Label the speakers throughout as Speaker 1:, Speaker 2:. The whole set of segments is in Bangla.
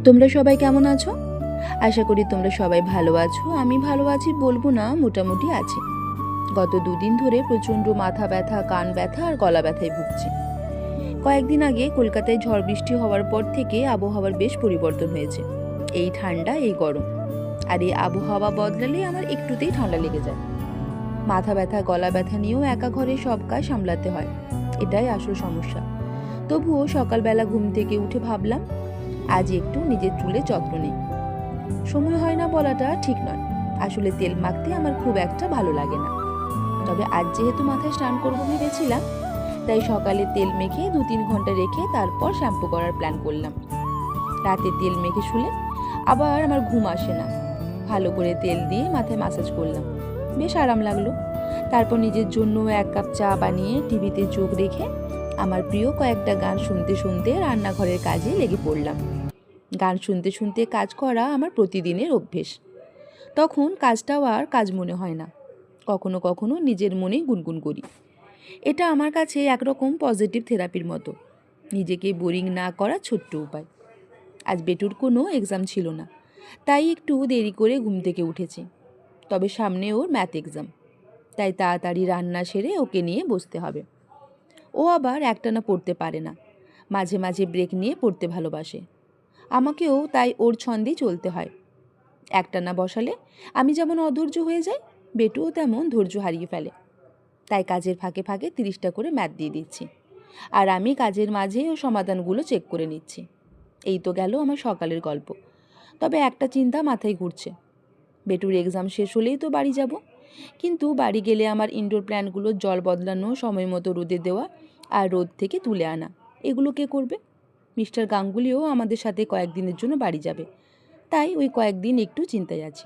Speaker 1: তোমরা সবাই কেমন আছো? আশা করি তোমরা সবাই ভালো আছো। আমি ভালো আছি বলবো না, মোটামুটি আছি। গত দুদিন ধরে প্রচণ্ড মাথা ব্যথা, কান ব্যথা আর গলা ব্যথায় ভুগছি। কয়েকদিন আগে কলকাতায় ঝড় বৃষ্টি হওয়ার পর থেকে আবহাওয়ার বেশ পরিবর্তন হয়েছে। এই ঠান্ডা, এই গরম, আর এই আবহাওয়া বদলালে আমার একটুতেই ঠান্ডা লেগে যায়। মাথা ব্যথা, গলা ব্যথা নিয়েও একা ঘরে সব কাজ সামলাতে হয়, এটাই আসল সমস্যা। তবুও সকালবেলা ঘুম থেকে উঠে ভাবলাম আজ একটু নিজের চুলে যত্ন নিই। সময় হয় না বলাটা ঠিক নয়, আসলে তেল মাখতে আমার খুব একটা ভালো লাগে না। তবে আজ যেহেতু মাথায় স্নান করবো ভেবেছিলাম, তাই সকালে তেল মেখে 2-3 ঘন্টা রেখে তারপর শ্যাম্পু করার প্ল্যান করলাম। রাতে তেল মেখে শুলে আবার আমার ঘুম আসে না। ভালো করে তেল দিয়ে মাথায় ম্যাসাজ করলাম, বেশ আরাম লাগলো। তারপর নিজের জন্য 1 কাপ চা বানিয়ে টিভিতে চোখ রেখে আমার প্রিয় কয়েকটা গান শুনতে শুনতে রান্নাঘরের কাজে লেগে পড়লাম। গান শুনতে শুনতে কাজ করা আমার প্রতিদিনের অভ্যেস। তখন কাজটাও আর কাজ মনে হয় না। কখনো কখনো নিজের মনেই গুনগুন করি। এটা আমার কাছে একরকম পজিটিভ থেরাপির মতো, নিজেকে বোরিং না করা ছোট্ট উপায়। আজ বেটুর কোনো এক্সাম ছিল না, তাই একটু দেরি করে ঘুম থেকে উঠেছি। তবে সামনে ওর ম্যাথ এক্সাম, তাই তাড়াতাড়ি রান্না সেরে ওকে নিয়ে বসতে হবে। ও আবার একটানা পড়তে পারে না, মাঝে মাঝে ব্রেক নিয়ে পড়তে ভালোবাসে। আমাকেও তাই ওর ছন্দেই চলতে হয়। একটানা বসালে আমি যেমন অধৈর্য হয়ে যাই, বেটুও তেমন ধৈর্য হারিয়ে ফেলে। তাই কাজের ফাঁকে ফাঁকে 30টা করে ম্যাথ দিয়ে দিচ্ছি, আর আমি কাজের মাঝে ও সমাধানগুলো চেক করে নিচ্ছি। এই তো গেল আমার সকালের গল্প। তবে একটা চিন্তা মাথায় ঘুরছে, বেটুর এক্সাম শেষ হলেই তো বাড়ি যাব, কিন্তু বাড়ি গেলে আমার ইনডোর প্ল্যান্টগুলো জল বদলানো, সময় মতো রোদে দেওয়া আর রোদ থেকে তুলে আনা, এগুলো কে করবে? মিস্টার গাঙ্গুলিও আমাদের সাথে কয়েকদিনের জন্য বাড়ি যাবে, তাই ওই কয়েকদিন একটু চিন্তায় আছি।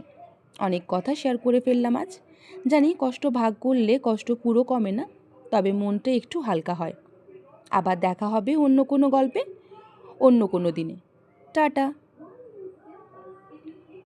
Speaker 1: অনেক কথা শেয়ার করে ফেললাম আজ। জানি কষ্ট ভাগ করলে কষ্ট পুরো কমে না, তবে মনটা একটু হালকা হয়। আবার দেখা হবে অন্য কোনো গল্পে, অন্য কোনো দিনে। টাটা।